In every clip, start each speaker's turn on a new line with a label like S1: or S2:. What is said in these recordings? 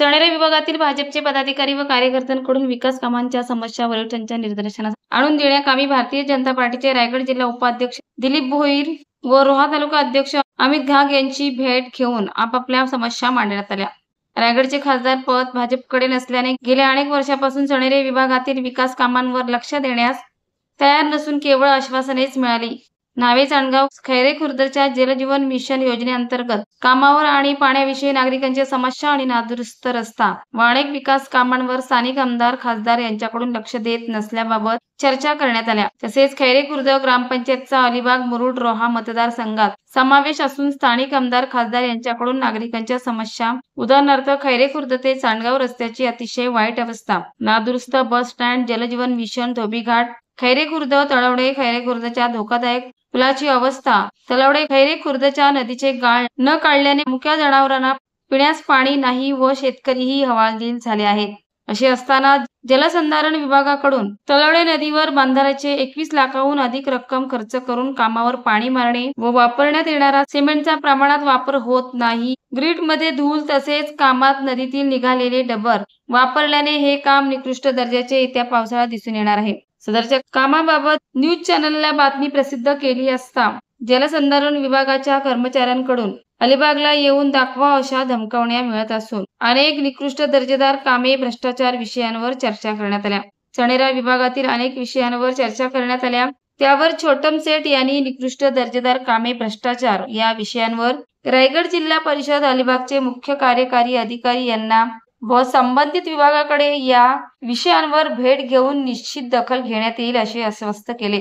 S1: चणेरे विभागातील भाजपचे पदाधिकारी व कार्यकर्त्यांकडून विकास कामांच्या समस्या वरिष्ठांच्या निदर्शनास आणून देण्याकामी भारतीय जनता पार्टीचे रायगड जिल्हा उपाध्यक्ष दिलीप भोईर व रोहा तालुका अध्यक्ष अमित घाग यांची भेट घेऊन आपापल्या समस्या मांडण्यात आल्या। रायगडचे खासदार पद भाजपकडे नसल्याने गेल्या अनेक वर्षापासून चणेरे विभागातील विकास कामांवर लक्ष देण्यास तयार नसून केवळ आश्वासनेच मिळाली। नावे चांडगाव खैरे खुर्दच्या जलजीवन मिशन योजनेअंतर्गत कामावर आणि पाण्याविषयी नागरिकांच्या समस्या आणि नादुरुस्त रस्ता व अनेक विकास कामांवर स्थानिक आमदार खासदार यांच्याकडून लक्ष देत नसल्याबाबत चर्चा करण्यात आल्या। तसेच खैरे खुर्द ग्रामपंचायतचा अलिबाग मुरुड रोहा मतदारसंघात समावेश असून स्थानिक आमदार खासदार यांच्याकडून नागरिकांच्या समस्या उदाहरणार्थ खैरे खुर्द ते चांडगाव रस्त्याची अतिशय वाईट अवस्था, नादुरुस्त बस स्टँड, जलजीवन मिशन, धोबीघाट, खैरे खुर्द तळवडे खैरे खुर्दच्या धोकादायक पुलाची अवस्था, तळवडे खैरे खुर्दच्या नदीचे गाळ न काढल्याने मुक्या जनावरांना पिण्यास पाणी नाही व शेतकरीही हवालदिल झाले आहेत। असे असताना जलसंधारण विभागाकडून तळवडे नदीवर बांधण्याचे 21 लाखाहून अधिक रक्कम खर्च करून कामावर पाणी मारणे व वापरण्यात येणारा सिमेंटचा प्रमाणात वापर होत नाही। ग्रीडमध्ये धूळ तसेच कामात नदीतील निघालेले डबर वापरल्याने हे काम निकृष्ट दर्जाचे येत्या पावसाळ्यात दिसून येणार आहे। सदरच्या कामाबाबत न्यूज चॅनलला बातमी प्रसिद्ध केली असता जलसंधारण विभागाच्या कर्मचाऱ्यांकडून अलिबागला येऊन दाखवा अशा धमकावण्या मिळत असून अनेक निकृष्ट दर्जेदार कामे भ्रष्टाचार विषयांवर चर्चा करण्यात आल्या। चणेरा विभागातील अनेक विषयांवर चर्चा करण्यात आल्या, त्यावर छोटम सेठ यांनी निकृष्ट दर्जेदार कामे भ्रष्टाचार या विषयांवर रायगड जिल्हा परिषद अलिबागचे मुख्य कार्यकारी अधिकारी यांना व संबंधित विभागाकडे या विषयांवर भेट घेऊन निश्चित दखल घेण्यात येईल असे आश्वस्त केले।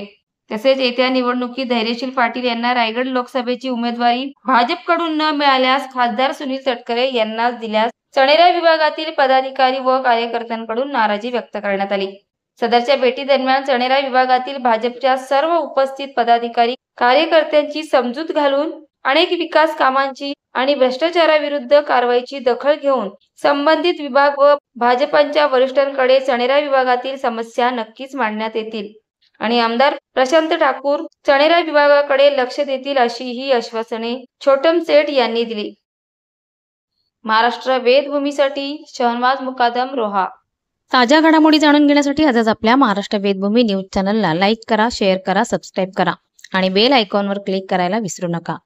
S1: तसेच येत्या निवडणुकीत धैर्यशील पाटील यांना रायगड लोकसभेची उमेदवारी भाजपकडून न मिळाल्यास खासदार सुनील तटकरे यांनाच दिल्यास चणेरा विभागातील पदाधिकारी व कार्यकर्त्यांकडून नाराजी व्यक्त करण्यात आली। सदरच्या भेटी दरम्यान चणेरा विभागातील भाजपच्या सर्व उपस्थित पदाधिकारी कार्यकर्त्यांची समजूत घालून अनेक विकास कामांची आणि भ्रष्टाचाराविरुद्ध कारवाईची दखल घेऊन संबंधित विभाग व भाजपांच्या वरिष्ठांकडे चणेरा विभागातील समस्या नक्कीच मांडण्यात येतील आणि आमदार प्रशांत ठाकूर चणेरा विभागाकडे लक्ष देतील अशी ही आश्वासने छोटम सेठ यांनी दिली। महाराष्ट्र वेदभूमीसाठी शहनवाज मुकादम, रोहा। ताज्या घडामोडी जाणून घेण्यासाठी आजच आपल्या महाराष्ट्र वेदभूमी न्यूज चॅनलला लाईक करा, शेअर करा, सबस्क्राईब करा आणि बेल आयकॉनवर क्लिक करायला विसरू नका।